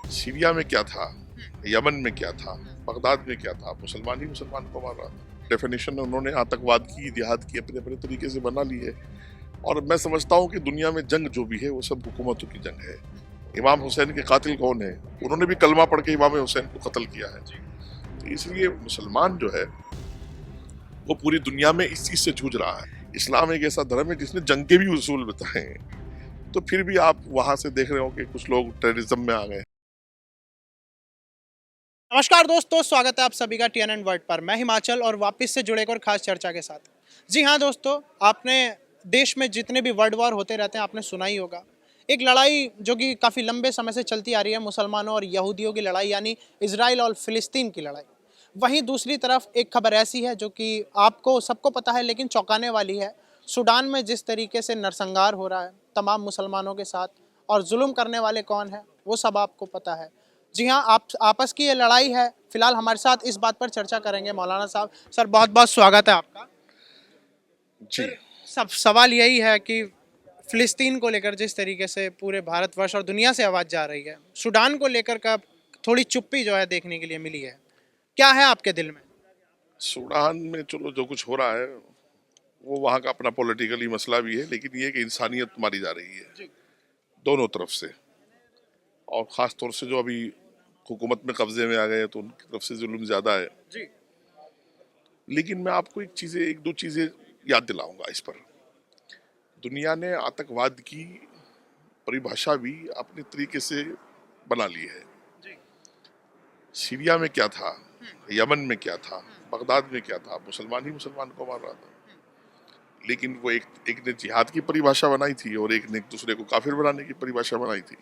Syria में क्या था, यमन में क्या था, बगदाद में क्या था, मुसलमान ही मुसलमान को मार रहा था। डेफिनेशन उन्होंने आतंकवाद की, जिहाद की अपने अपने तरीके से बना ली है। और मैं समझता हूँ कि दुनिया में जंग जो भी है वो सब हुकूमतों की जंग है। इमाम हुसैन के कातिल कौन है? उन्होंने भी कलमा पढ़ के इमाम हुसैन को कत्ल किया है। तो इसलिए मुसलमान जो है वो पूरी दुनिया में इस चीज से जूझ रहा है। इस्लाम एक ऐसा धर्म है जिसने जंग के भी उसूल बताए हैं। तो फिर भी आप वहां से देख रहे हो कि कुछ लोग टेररिज्म में आ गए। नमस्कार दोस्तों, स्वागत है आप सभी का TNN वर्ल्ड पर। मैं हिमाचल और वापस से जुड़े एक और खास चर्चा के साथ। जी हाँ दोस्तों, आपने देश में जितने भी वर्ल्ड वॉर होते रहते हैं आपने सुना ही होगा। एक लड़ाई जो कि काफ़ी लंबे समय से चलती आ रही है, मुसलमानों और यहूदियों की लड़ाई, यानी इजराइल और फिलिस्तीन की लड़ाई। वहीं दूसरी तरफ एक खबर ऐसी है जो कि आपको सबको पता है लेकिन चौंकाने वाली है। सूडान में जिस तरीके से नरसंहार हो रहा है तमाम मुसलमानों के साथ, और जुल्म करने वाले कौन है वो सब आपको पता है। जी हाँ, आप आपस की ये लड़ाई है। फिलहाल हमारे साथ इस बात पर चर्चा करेंगे मौलाना साहब। सर, बहुत बहुत स्वागत है आपका। जी। सर, सब सवाल यही है कि फिलिस्तीन को लेकर जिस तरीके से पूरे भारतवर्ष और दुनिया से आवाज़ जा रही है, सूडान को लेकर का थोड़ी चुप्पी जो है देखने के लिए मिली है। क्या है आपके दिल में? सूडान में चलो जो कुछ हो रहा है वो वहाँ का अपना पॉलिटिकली मसला भी है, लेकिन ये कि इंसानियत मारी जा रही है दोनों तरफ से। और खास तौर से जो अभी हुकूमत में कब्जे में आ गए हैं तो उनकी तरफ से जुल्म ज्यादा है। जी। लेकिन मैं आपको एक दो चीजें याद दिलाऊंगा इस पर। दुनिया ने आतंकवाद की परिभाषा भी अपने तरीके से बना ली है। जी। सीरिया में क्या था, यमन में क्या था, बगदाद में क्या था, मुसलमान ही मुसलमान को मार रहा था। लेकिन वो एक ने जिहाद की परिभाषा बनाई थी और एक ने एक दूसरे को काफिर बनाने की परिभाषा बनाई थी।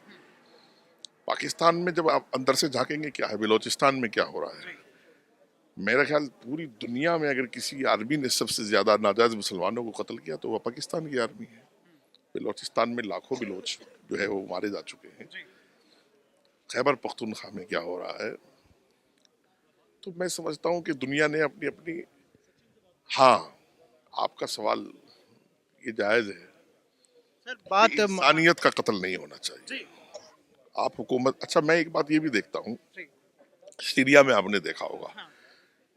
पाकिस्तान में जब आप अंदर से झांकेंगे क्या है, बलोचिस्तान में क्या हो रहा है। मेरा ख्याल पूरी दुनिया में अगर किसी आर्मी ने सबसे ज्यादा नाजायज मुसलमानों को कत्ल किया तो वह पाकिस्तान की आर्मी है। बलोचिस्तान में लाखों बलोच जो है वो मारे जा चुके हैं। खैबर पख्तूनख्वा में क्या हो रहा है। तो मैं समझता हूँ कि दुनिया ने अपनी अपनी, हाँ, आपका सवाल ये जायज है सर, कि बात इंसानियत का कत्ल नहीं होना चाहिए। जी। आप हुकूमत, अच्छा मैं एक बात ये भी देखता हूँ, जी। सीरिया में आपने देखा होगा हाँ।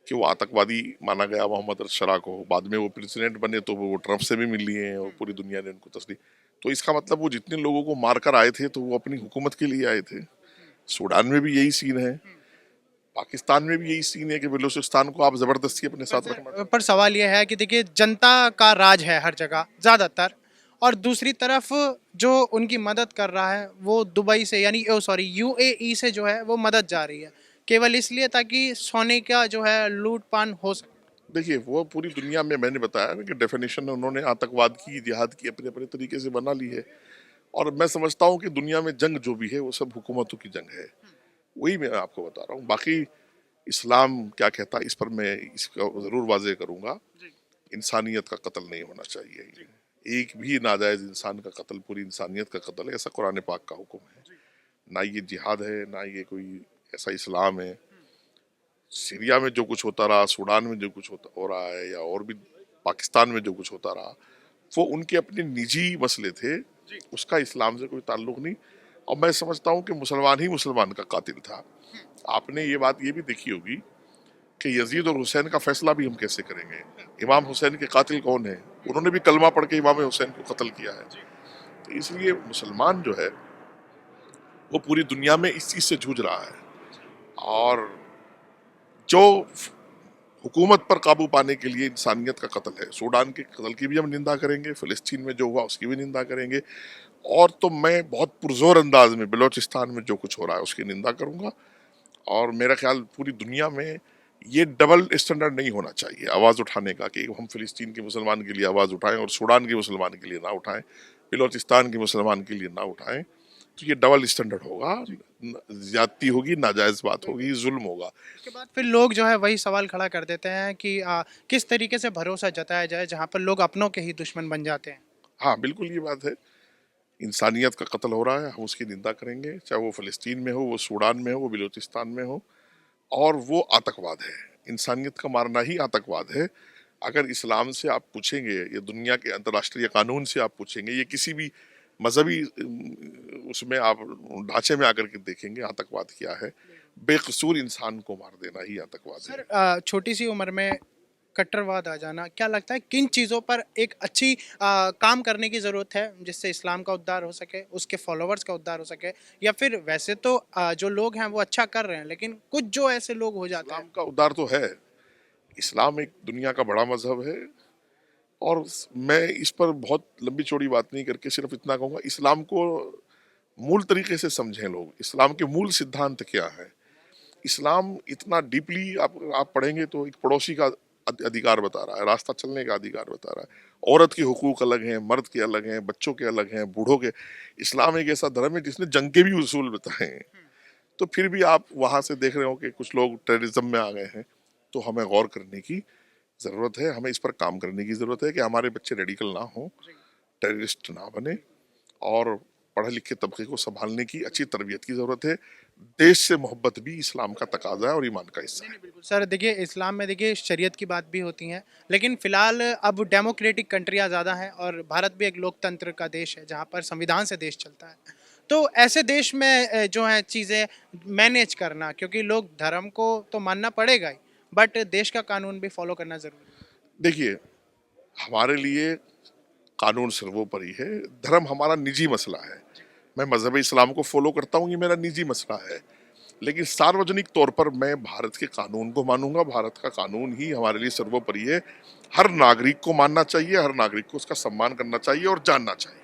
कि वो आतंकवादी माना गया मोहम्मद अशरा को। बाद में वो प्रेसिडेंट बने तो वो ट्रंप से भी मिल लिए हैं और पूरी दुनिया ने उनको तस्लीम। तो इसका मतलब वो जितने लोगों को मारकर आए थे तो वो अपनी हुकूमत के लिए आए थे। सूडान में भी यही सीन है, पाकिस्तान में भी यही सीन है कि बलूचिस्तान को आप जबरदस्ती अपने पर साथ रखना सर, चाहते पर सवाल यह है कि देखिए, जनता का राज है हर जगह ज़्यादातर, और दूसरी तरफ जो उनकी मदद कर रहा है वो दुबई से, यानी सॉरी UAE से जो है वो मदद जा रही है, केवल इसलिए ताकि सोने का जो है लूट पान हो सके। हैं। देखिए वो पूरी दुनिया में, मैंने बताया ना कि डेफिनेशन उन्होंने आतंकवाद की, जिहाद की अपने अपने तरीके से बना ली है। और मैं समझता हूँ कि दुनिया में जंग जो भी है वो सब हुकूमतों की जंग है। वही मैं आपको बता रहा हूँ। बाकी इस्लाम क्या कहता है इस पर मैं इसका जरूर वाजे करूंगा। इंसानियत का कत्ल नहीं होना चाहिए। एक भी नाजायज इंसान का कत्ल पूरी इंसानियत का कत्ल है, ऐसा कुरान पाक का हुक्म है। ना ये जिहाद है, ना ये कोई ऐसा इस्लाम है। सीरिया में जो कुछ होता रहा, सूडान में जो कुछ होता हो रहा है, या और भी पाकिस्तान में जो कुछ होता रहा, वो उनके अपने निजी मसले थे। उसका इस्लाम से कोई ताल्लुक नहीं। और मैं समझता हूँ कि मुसलमान ही मुसलमान का कातिल था। आपने ये बात ये भी देखी होगी कि यजीद और हुसैन का फैसला भी हम कैसे करेंगे। इमाम हुसैन के कातिल कौन है? उन्होंने भी कलमा पढ़ के इमाम हुसैन को कत्ल किया है। तो इसलिए मुसलमान जो है वो पूरी दुनिया में इस चीज से जूझ रहा है। और जो हुकूमत पर काबू पाने के लिए इंसानियत का कत्ल है, सूडान के कत्ल की भी हम निंदा करेंगे, फिलिस्तीन में जो हुआ उसकी भी निंदा करेंगे। और तो मैं बहुत पुरजोर अंदाज में बलोचिस्तान में जो कुछ हो रहा है उसकी निंदा करूंगा। और मेरा ख्याल पूरी दुनिया में ये डबल स्टैंडर्ड नहीं होना चाहिए आवाज़ उठाने का, कि हम फिलिस्तीन के मुसलमान के लिए आवाज़ उठाएं और सूडान के मुसलमान के लिए ना उठाएं, बलोचिस्तान के मुसलमान के लिए ना उठाएं। तो ये डबल स्टैंडर्ड होगा, ज्यादती होगी, नाजायज बात होगी, जुल्म होगा। उसके बाद फिर लोग जो है वही सवाल खड़ा कर देते हैं कि किस तरीके से भरोसा जताया जाए जहाँ पर लोग अपनों के ही दुश्मन बन जाते हैं। हाँ बिल्कुल ये बात है। इंसानियत का कत्ल हो रहा है, हम उसकी निंदा करेंगे, चाहे वो फिलिस्तीन में हो, वो सूडान में हो, वो बलूचिस्तान में हो। और वो आतंकवाद है, इंसानियत का मारना ही आतंकवाद है। अगर इस्लाम से आप पूछेंगे या दुनिया के अंतर्राष्ट्रीय कानून से आप पूछेंगे, ये किसी भी मजहबी उसमें आप ढांचे में आकर के देखेंगे आतंकवाद क्या है। बेकसूर इंसान को मार देना ही आतंकवाद है। सर छोटी सी उम्र में कट्टरवाद आ जाना, क्या लगता है किन चीज़ों पर एक अच्छी काम करने की ज़रूरत है जिससे इस्लाम का उद्धार हो सके, उसके फॉलोअर्स का उद्धार हो सके, या फिर वैसे तो जो लोग हैं वो अच्छा कर रहे हैं लेकिन कुछ जो ऐसे लोग हो जाते इस्लाम हैं। का उद्धार तो है। इस्लाम एक दुनिया का बड़ा मजहब है। और मैं इस पर बहुत लंबी चौड़ी बात नहीं करके सिर्फ इतना कहूंगा, इस्लाम को मूल तरीके से समझें लोग। इस्लाम के मूल सिद्धांत क्या है। इस्लाम इतना डीपली आप पढ़ेंगे तो एक पड़ोसी का अधिकार बता रहा है, रास्ता चलने का अधिकार बता रहा है। औरत के हुकूक अलग हैं, मर्द के अलग हैं, बच्चों के अलग हैं, बूढ़ों के। इस्लाम एक ऐसा धर्म है जिसने जंग के भी उसूल बताए हैं। तो फिर भी आप वहां से देख रहे हो कि कुछ लोग टेररिज्म में आ गए हैं। तो हमें गौर करने की जरूरत है, हमें इस पर काम करने की जरूरत है कि हमारे बच्चे रेडिकल ना हो, टेररिस्ट ना बने। और पढ़े लिखे तबके को संभालने की अच्छी तरबियत की जरूरत है। देश से मोहब्बत भी इस्लाम का तकाजा है और ईमान का हिस्सा है। बिल्कुल सर, देखिए इस्लाम में देखिए शरीयत की बात भी होती है, लेकिन फिलहाल अब डेमोक्रेटिक कंट्रियाँ ज़्यादा हैं और भारत भी एक लोकतंत्र का देश है जहाँ पर संविधान से देश चलता है। तो ऐसे देश में जो है चीज़ें मैनेज करना, क्योंकि लोग धर्म को तो मानना पड़ेगा ही, बट देश का कानून भी फॉलो करना ज़रूरी है। देखिए, हमारे लिए कानून सर्वोपरि है। धर्म हमारा निजी मसला है। मैं मजहब इस्लाम को फॉलो करता हूँ, ये मेरा निजी मसला है। लेकिन सार्वजनिक तौर पर मैं भारत के कानून को मानूंगा। भारत का कानून ही हमारे लिए सर्वोपरि है। हर नागरिक को मानना चाहिए, हर नागरिक को उसका सम्मान करना चाहिए और जानना चाहिए।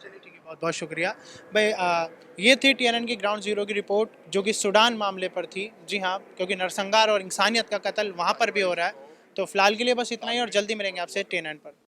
चलिए ठीक है, बहुत बहुत शुक्रिया भाई। ये थी टीएनएन की ग्राउंड जीरो की रिपोर्ट जो कि सूडान मामले पर थी। जी हाँ, क्योंकि नरसंहार और इंसानियत का कत्ल वहाँ पर भी हो रहा है। तो फिलहाल के लिए बस इतना ही और जल्दी मिलेंगे आपसे टीएनएन पर।